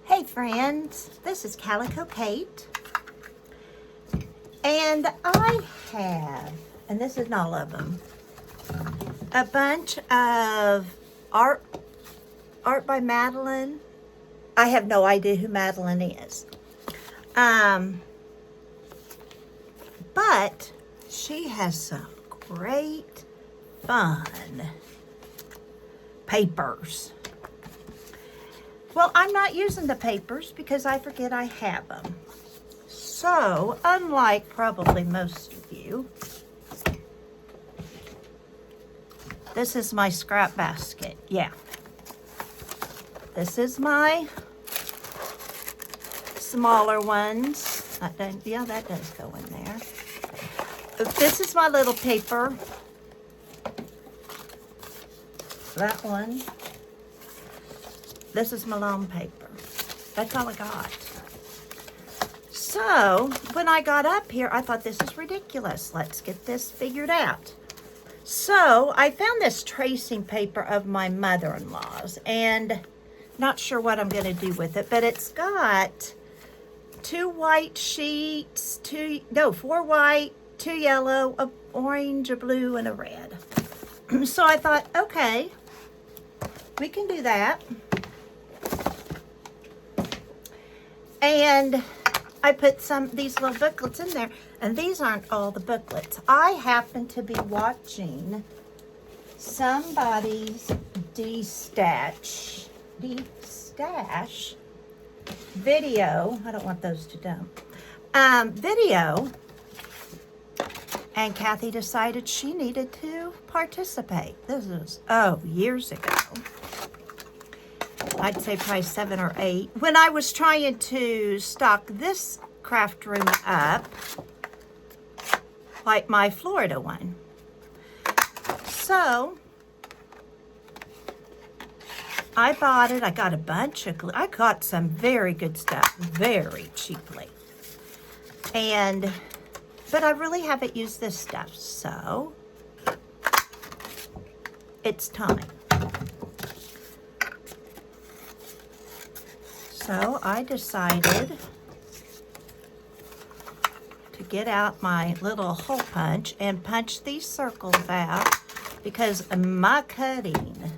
Hey friends, this is Calico Kate, and I have, and this is not all of them, a bunch of art by Madeline. I have no idea who Madeline is, but she has some great fun papers. Well, I'm not using the papers because I forget I have them. So, unlike probably most of you, this is my scrap basket. Yeah. This is my smaller ones. Yeah, that does go in there. This is my little paper. That one. This is my long paper. That's all I got. So, when I got up here, I thought this is ridiculous. Let's get this figured out. So, I found this tracing paper of my mother-in-law's, and not sure what I'm going to do with it, but it's got 2 white sheets, 4 white, 2 yellow, a orange, a blue, and a red. So I thought, okay, we can do that. And I put these little booklets in there, and these aren't all the booklets. I happen to be watching somebody's de-stash video. I don't want those to dump. Video. And Kathy decided she needed to participate. This is, years ago. I'd say probably 7 or 8. When I was trying to stock this craft room up, like my Florida one. So, I bought it. I got a bunch of glue. I got some very good stuff, very cheaply. But I really haven't used this stuff, so it's time. So I decided to get out my little hole punch and punch these circles out because my cutting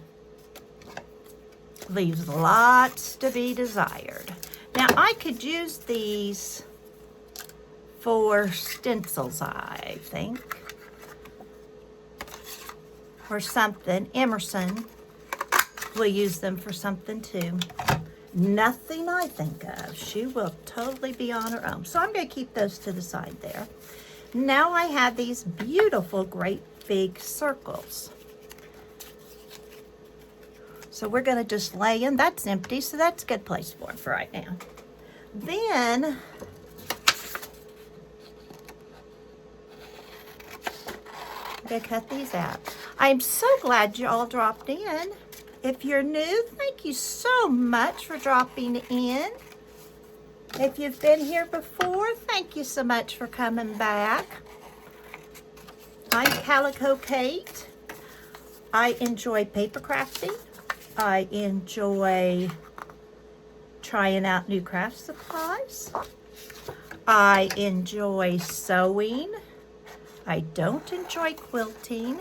leaves lots to be desired. Now I could use these for stencils, I think, or something. Emerson will use them for something too. Nothing I think of. She will totally be on her own. So I'm going to keep those to the side there. Now I have these beautiful, great big circles. So we're going to just lay in. That's empty, so that's a good place for it for right now. Then I'm going to cut these out. I'm so glad you all dropped in. If you're new, thank you so much for dropping in. If you've been here before, thank you so much for coming back. I'm Calico Kate. I enjoy paper crafting. I enjoy trying out new craft supplies. I enjoy sewing. I don't enjoy quilting.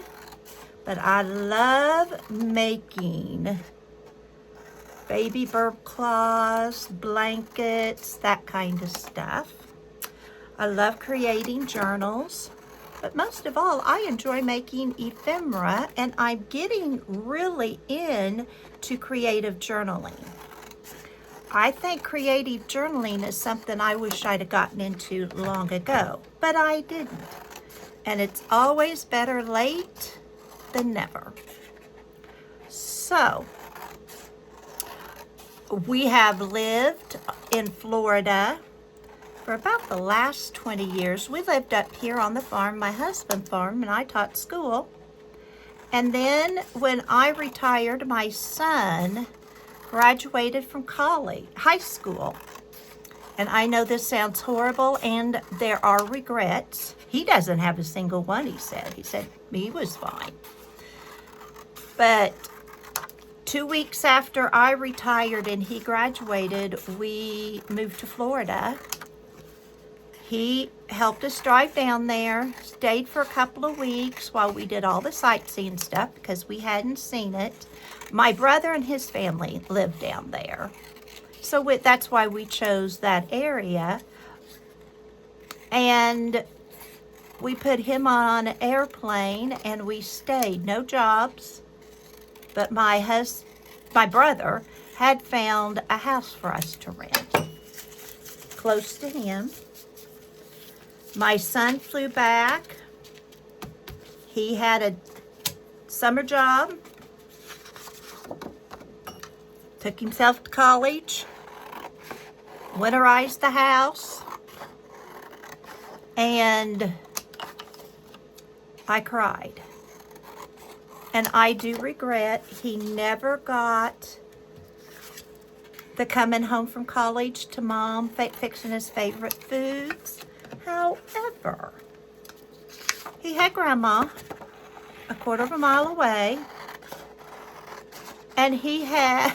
But I love making baby burp cloths, blankets, that kind of stuff. I love creating journals. But most of all, I enjoy making ephemera, and I'm getting really into creative journaling. I think creative journaling is something I wish I'd have gotten into long ago, but I didn't. And it's always better late than never. So, we have lived in Florida for about the last 20 years. We lived up here on the farm, my husband's farm, and I taught school. And then when I retired, my son graduated from high school. And I know this sounds horrible, and there are regrets. He doesn't have a single one, he said. He said he was fine. But 2 weeks after I retired and he graduated, we moved to Florida. He helped us drive down there, stayed for a couple of weeks while we did all the sightseeing stuff because we hadn't seen it. My brother and his family lived down there. So that's why we chose that area. And we put him on an airplane and we stayed. No jobs. But my brother had found a house for us to rent close to him. My son flew back. He had a summer job. Took himself to college. Winterized the house. And I cried. And I do regret he never got the coming home from college to mom fixing his favorite foods. However, he had grandma a quarter of a mile away, and he had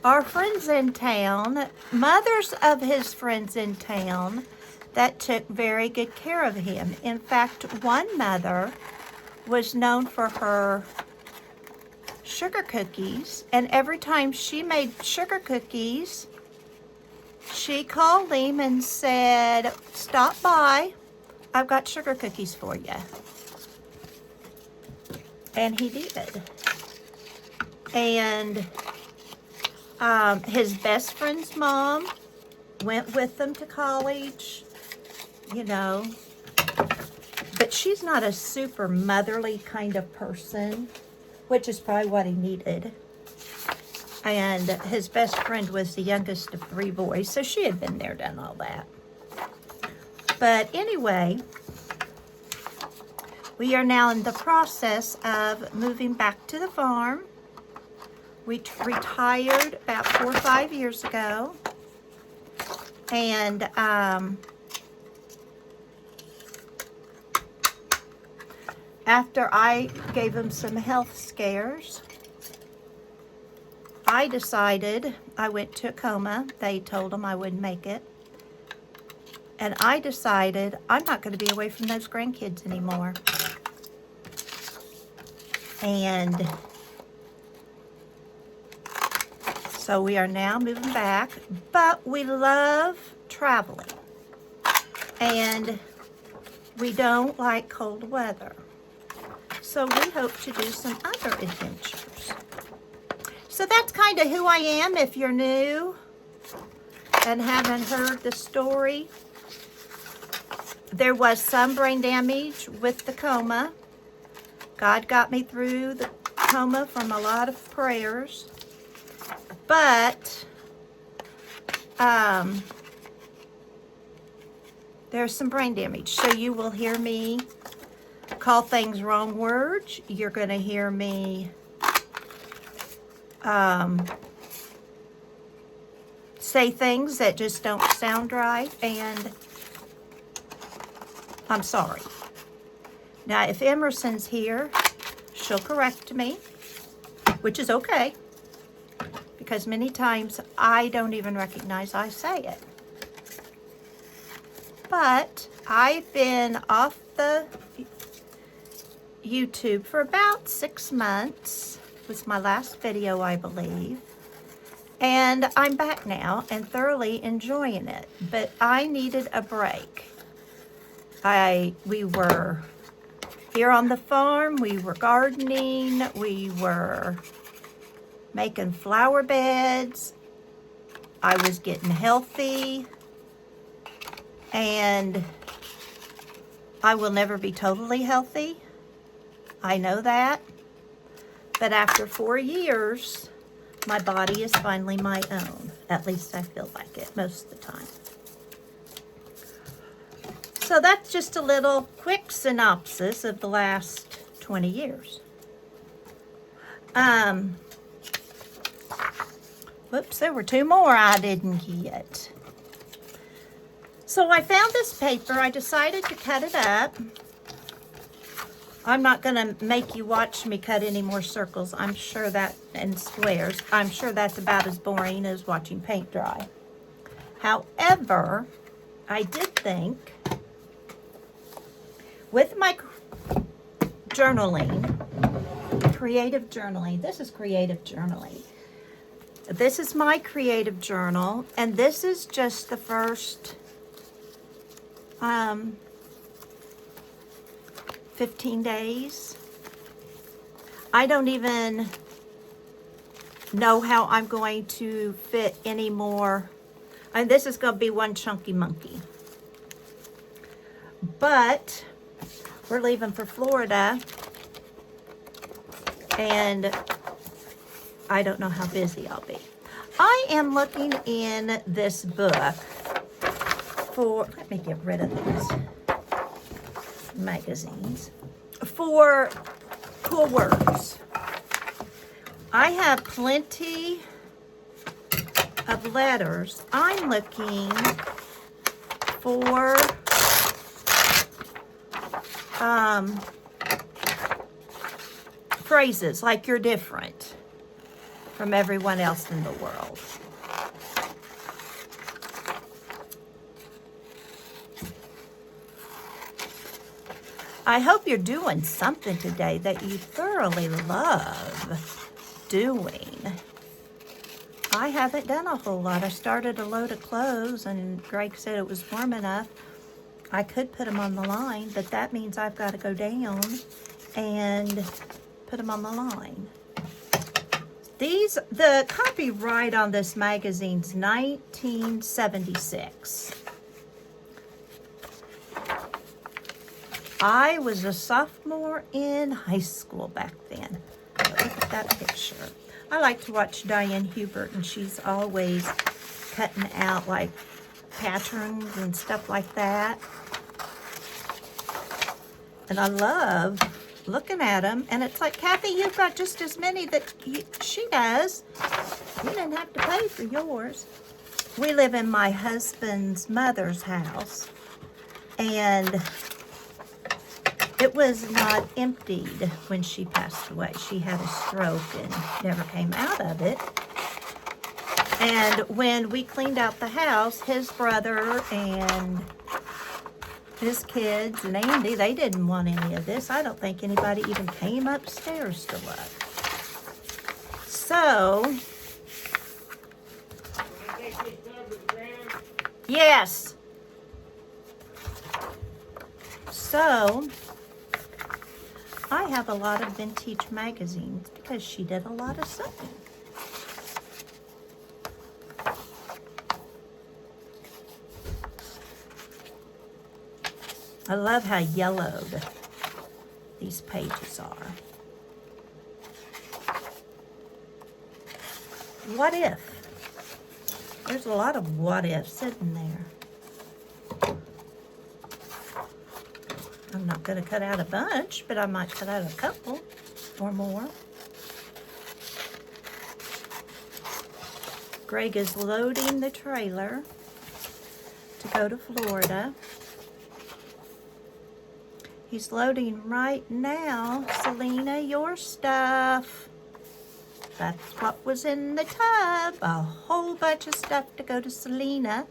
our friends in town, mothers of his friends in town, that took very good care of him. In fact, one mother was known for her sugar cookies, and every time she made sugar cookies, she called him and said, "Stop by, I've got sugar cookies for you." And he did. And his best friend's mom went with them to college, you know. But she's not a super motherly kind of person, which is probably what he needed. And his best friend was the youngest of 3 boys, so she had been there, done all that. But anyway, we are now in the process of moving back to the farm. We retired about 4 or 5 years ago. And after I gave him some health scares, I decided, I went to a coma. They told him I wouldn't make it. And I decided I'm not going to be away from those grandkids anymore. And so we are now moving back, but we love traveling. And we don't like cold weather. So we hope to do some other adventures. So that's kind of who I am if you're new and haven't heard the story. There was some brain damage with the coma. God got me through the coma from a lot of prayers. But there's some brain damage. So you will hear me call things wrong words. You're going to hear me say things that just don't sound right, and I'm sorry. Now, if Emerson's here, she'll correct me, which is okay, because many times I don't even recognize I say it. But I've been off the YouTube for about 6 months. Was my last video, I believe. And I'm back now and thoroughly enjoying it. But I needed a break. We were here on the farm, we were gardening, we were making flower beds. I was getting healthy. And I will never be totally healthy. I know that. But after 4 years, my body is finally my own. At least I feel like it most of the time. So that's just a little quick synopsis of the last 20 years. Whoops, there were 2 more I didn't get. So I found this paper. I decided to cut it up. I'm not going to make you watch me cut any more circles. I'm sure that, and squares. I'm sure that's about as boring as watching paint dry. However, I did think with my journaling, creative journaling, this is creative journaling. This is my creative journal, and this is just the first 15 days. I don't even know how I'm going to fit any more. And this is going to be one chunky monkey. But we're leaving for Florida, and I don't know how busy I'll be. I am looking in this book for, let me get rid of these magazines, for cool words. I have plenty of letters. I'm looking for phrases like you're different from everyone else in the world. I hope you're doing something today that you thoroughly love doing. I haven't done a whole lot. I started a load of clothes, and Greg said it was warm enough. I could put them on the line, but that means I've got to go down and put them on the line. The copyright on this magazine's 1976. I was a sophomore in high school back then. Look at that picture. I like to watch Diane Hubert, and she's always cutting out like patterns and stuff like that. And I love looking at them. And it's like, Kathy, you've got just as many that she does. You didn't have to pay for yours. We live in my husband's mother's house, and it was not emptied when she passed away. She had a stroke and never came out of it. And when we cleaned out the house, his brother and his kids and Andy, they didn't want any of this. I don't think anybody even came upstairs to look. So, yes. So, I have a lot of vintage magazines because she did a lot of sewing. I love how yellowed these pages are. What if? There's a lot of what ifs sitting there. I'm not going to cut out a bunch, but I might cut out a couple or more. Greg is loading the trailer to go to Florida. He's loading right now. Selena, your stuff. That's what was in the tub. A whole bunch of stuff to go to Selena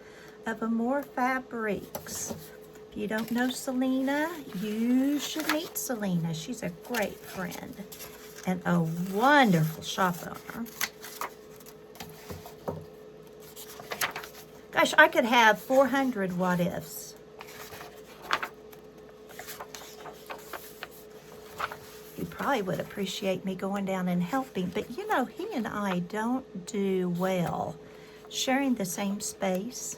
of Amore Fabrics. If you don't know Selena, you should meet Selena. She's a great friend and a wonderful shop owner. Gosh, I could have 400 what ifs. You probably would appreciate me going down and helping, but you know, he and I don't do well sharing the same space.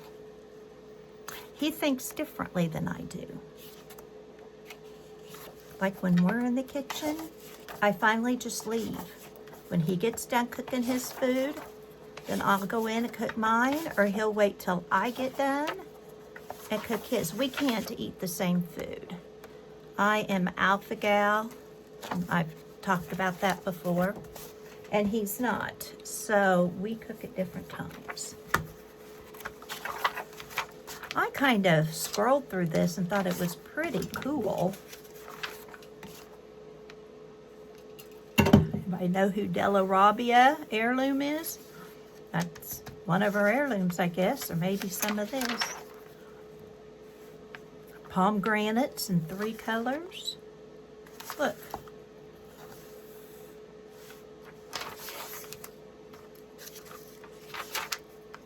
He thinks differently than I do. Like when we're in the kitchen, I finally just leave. When he gets done cooking his food, then I'll go in and cook mine, or he'll wait till I get done and cook his. We can't eat the same food. I am alpha gal. I've talked about that before, and he's not. So we cook at different times. I kind of scrolled through this and thought it was pretty cool. Anybody know who Della Robbia heirloom is? That's one of her heirlooms, I guess, or maybe some of this. Pomegranates in 3 colors. Look.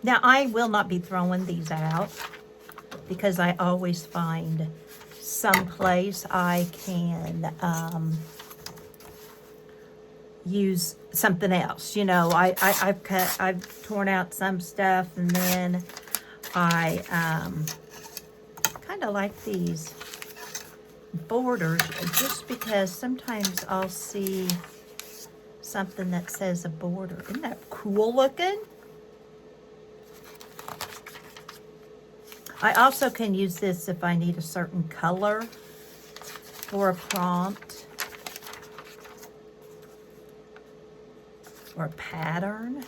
Now, I will not be throwing these out because I always find some place I can use something else. You know, I've torn out some stuff, and then I kind of like these borders just because sometimes I'll see something that says a border. Isn't that cool looking? I also can use this if I need a certain color for a prompt or a pattern.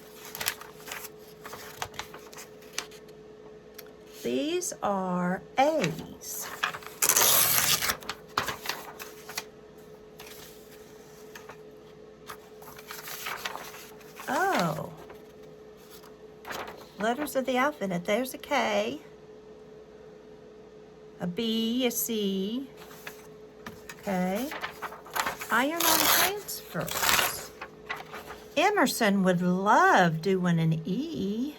These are A's. Oh. Letters of the alphabet. There's a K, a B, a C. Okay. Iron-on transfers. Emerson would love doing an E.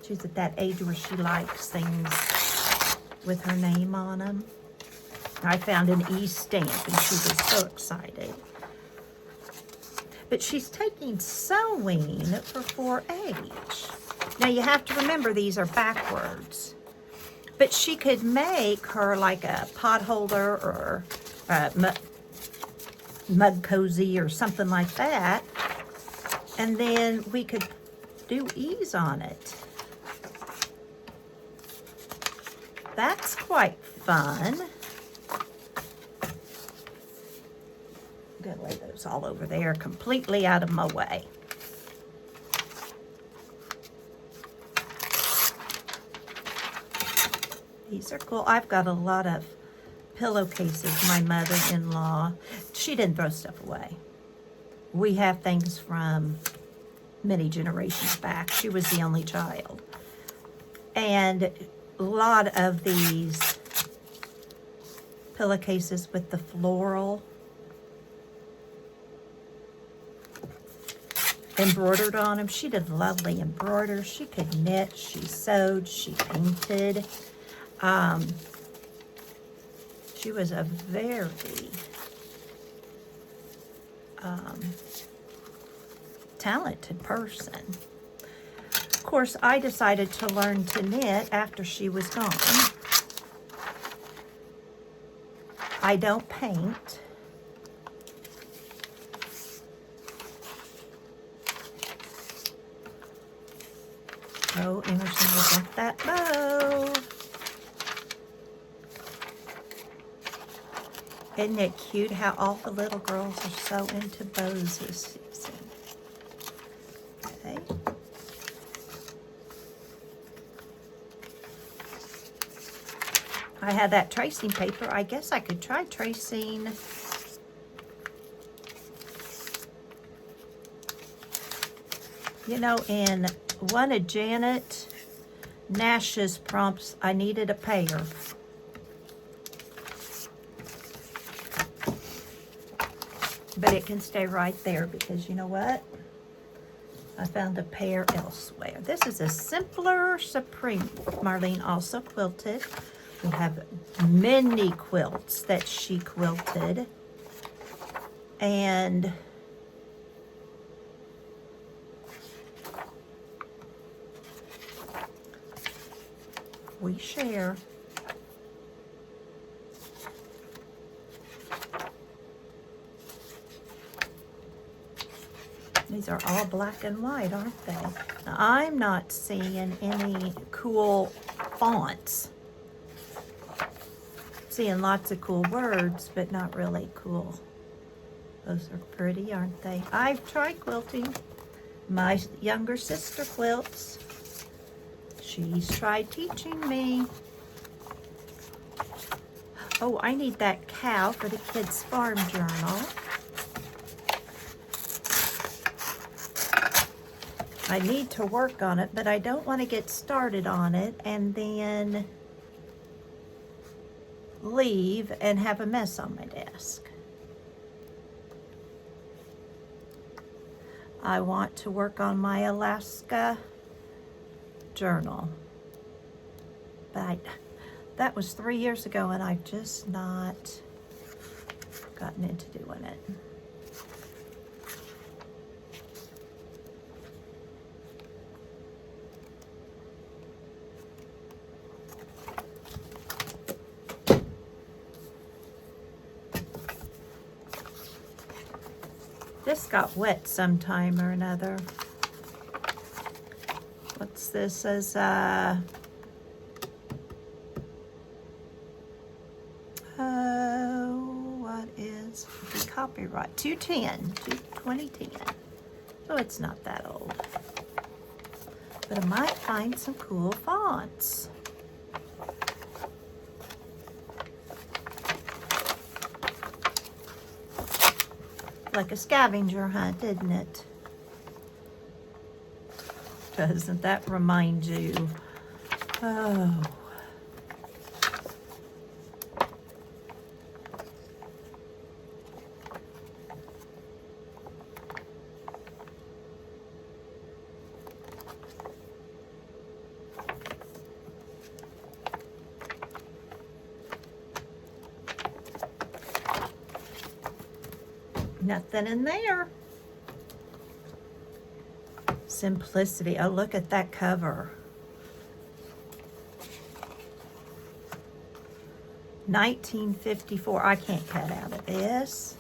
She's at that age where she likes things with her name on them. I found an E stamp and she was so excited. But she's taking sewing for 4-H. Now you have to remember these are backwards. But she could make her like a pot holder or a mug cozy or something like that. And then we could do E's on it. That's quite fun. I'm gonna lay those all over there, completely out of my way. These are cool. I've got a lot of pillowcases. My mother-in-law, she didn't throw stuff away. We have things from many generations back. She was the only child. And a lot of these pillowcases with the floral embroidered on them. She did lovely embroidery. She could knit, she sewed, she painted. She was a very talented person. Of course, I decided to learn to knit after she was gone. I don't paint. Oh, Emerson will get that bow. Isn't it cute how all the little girls are so into bows this season? Okay. I had that tracing paper. I guess I could try tracing. You know, in one of Janet Nash's prompts, I needed a pair. But it can stay right there because you know what? I found a pair elsewhere. This is a Simpler Supreme. Marlene also quilted. We have many quilts that she quilted. And we share. These are all black and white, aren't they? Now, I'm not seeing any cool fonts. Seeing lots of cool words, but not really cool. Those are pretty, aren't they? I've tried quilting. My younger sister quilts. She's tried teaching me. Oh, I need that cow for the kids' farm journal. I need to work on it, but I don't want to get started on it and then leave and have a mess on my desk. I want to work on my Alaska journal. But that was 3 years ago and I've just not gotten into doing it. This got wet sometime or another. What's this as what is the copyright? 2010. So it's not that old. But I might find some cool fonts. Like a scavenger hunt, isn't it? Doesn't that remind you? Oh. Nothing in there. Simplicity. Oh, look at that cover. 1954. I can't cut out of this.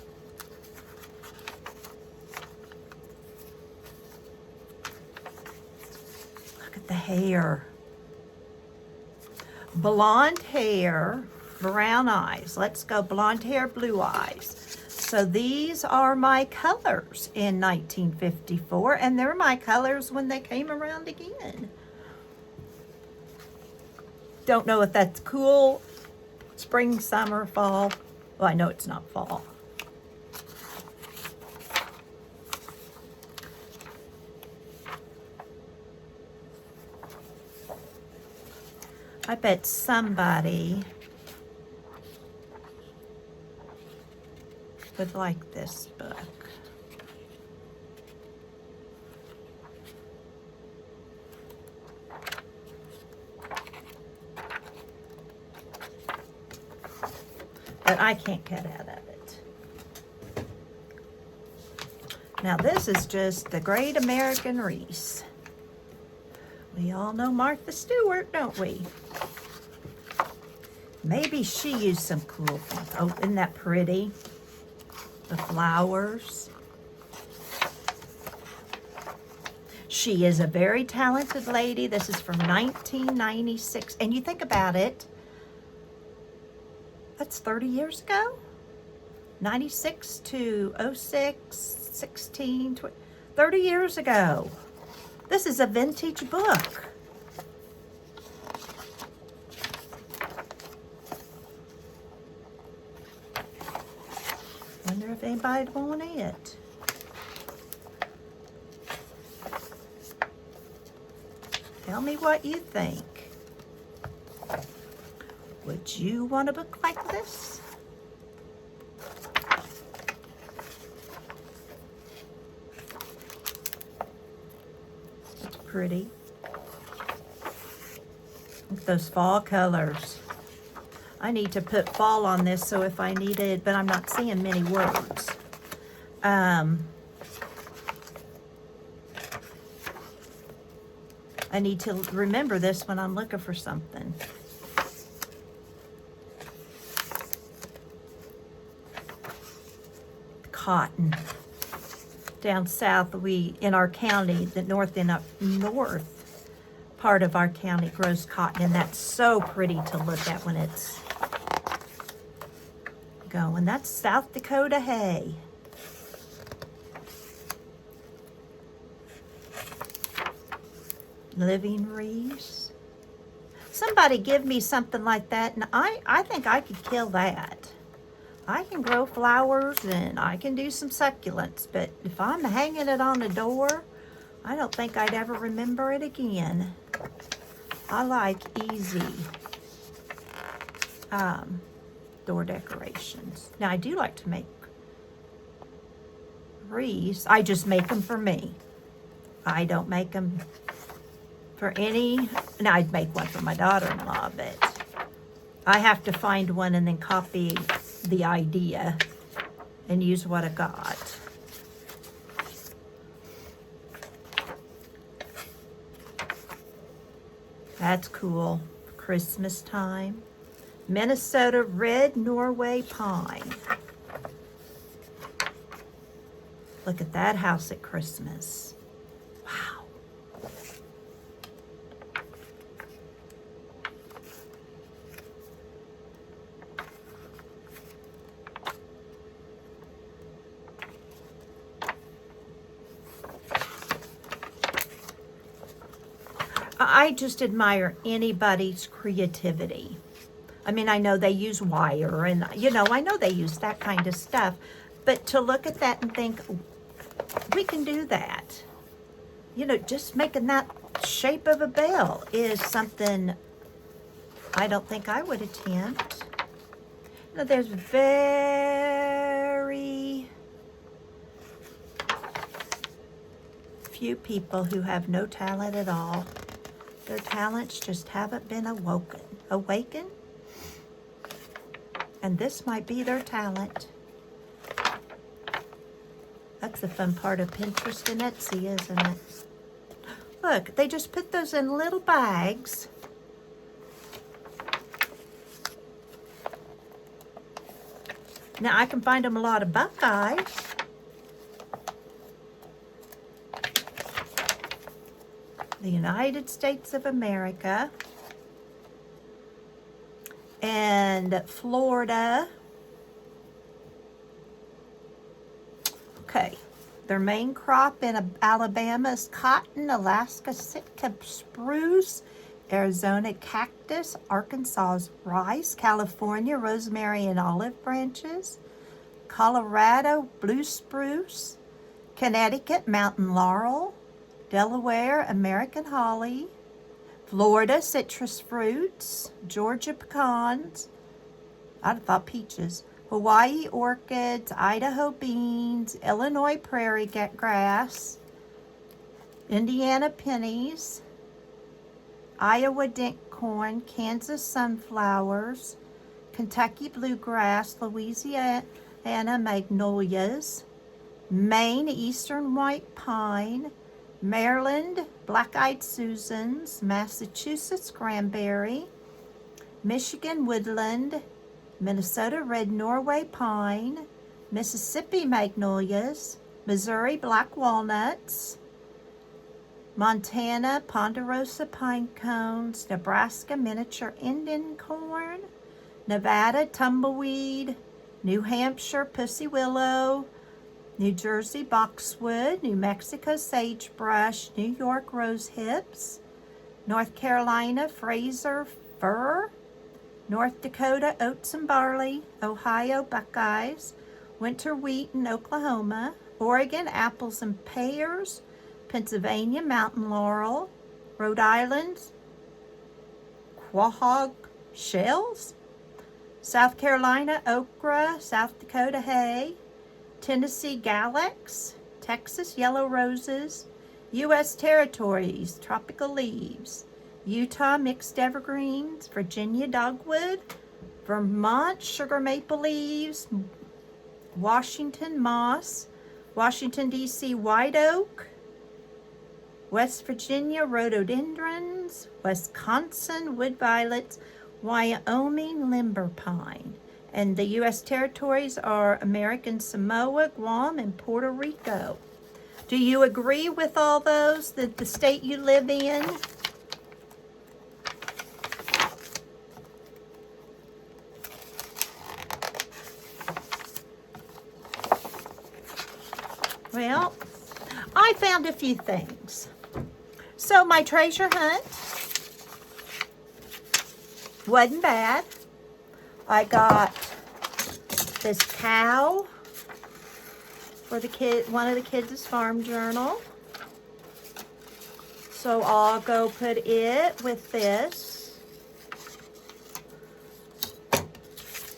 Look at the hair. Blonde hair, brown eyes. Let's go blonde hair, blue eyes. So these are my colors in 1954, and they're my colors when they came around again. Don't know if that's cool. Spring, summer, fall. Well, I know it's not fall. I bet somebody would like this book. But I can't cut out of it. Now this is just the Great American Reese. We all know Martha Stewart, don't we? Maybe she used some cool things. Oh, isn't that pretty? The flowers. She is a very talented lady. This is from 1996. And you think about it, that's 30 years ago? 96 to 06, 16, 20, 30 years ago. This is a vintage book. Wonder if anybody'd want it. Tell me what you think. Would you want a book like this? It's pretty. Look at those fall colors. I need to put fall on this, so if I needed, but I'm not seeing many words. I need to remember this when I'm looking for something. Cotton. Down south, in our county, the north part of our county grows cotton, and that's so pretty to look at when it's going. That's South Dakota hay. Living Reese. Somebody give me something like that, and I think I could kill that. I can grow flowers and I can do some succulents, but if I'm hanging it on a door I don't think I'd ever remember it again. I like easy door decorations. Now, I do like to make wreaths. I just make them for me. I don't make them for any, and I'd make one for my daughter-in-law, but I have to find one and then copy the idea and use what I got. That's cool. Christmas time. Minnesota Red Norway Pine. Look at that house at Christmas. Wow. I just admire anybody's creativity. I mean, I know they use wire and, you know, I know they use that kind of stuff. But to look at that and think, we can do that. You know, just making that shape of a bell is something I don't think I would attempt. You know, there's very few people who have no talent at all. Their talents just haven't been awakened. And this might be their talent. That's the fun part of Pinterest and Etsy, isn't it? Look, they just put those in little bags. Now, I can find them a lot of Buckeyes. The United States of America. And Florida. Okay, their main crop in Alabama is cotton, Alaska Sitka spruce, Arizona cactus, Arkansas's rice, California rosemary and olive branches, Colorado blue spruce, Connecticut mountain laurel, Delaware American holly, Florida citrus fruits, Georgia pecans, I'd thought peaches, Hawaii orchids, Idaho beans, Illinois prairie grass, Indiana pennies, Iowa dink corn, Kansas sunflowers, Kentucky bluegrass, Louisiana magnolias, Maine eastern white pine, Maryland black-eyed Susans, Massachusetts cranberry, Michigan woodland, Minnesota red Norway pine, Mississippi magnolias, Missouri black walnuts, Montana ponderosa pine cones, Nebraska miniature Indian corn, Nevada tumbleweed, New Hampshire pussy willow, New Jersey boxwood, New Mexico sagebrush, New York rose hips, North Carolina Fraser fir, North Dakota oats and barley, Ohio buckeyes, winter wheat in Oklahoma, Oregon apples and pears, Pennsylvania mountain laurel, Rhode Island quahog shells, South Carolina okra, South Dakota hay, Tennessee galax, Texas yellow roses, U.S. territories tropical leaves, Utah mixed evergreens, Virginia dogwood, Vermont sugar maple leaves, Washington moss, Washington, D.C. white oak, West Virginia rhododendrons, Wisconsin wood violets, Wyoming limber pine. And the U.S. territories are American Samoa, Guam, and Puerto Rico. Do you agree with all those, that the state you live in? Well, I found a few things. So my treasure hunt wasn't bad. I got this cow for the kid, one of the kids' farm journal. So I'll go put it with this.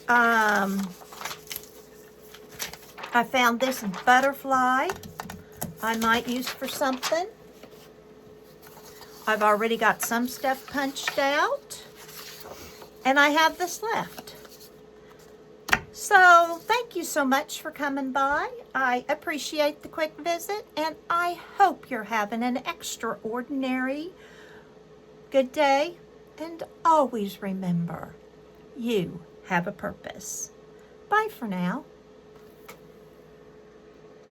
I found this butterfly I might use for something. I've already got some stuff punched out, and I have this left. So thank you so much for coming by. I appreciate the quick visit, and I hope you're having an extraordinary good day. And always remember, you have a purpose. Bye for now.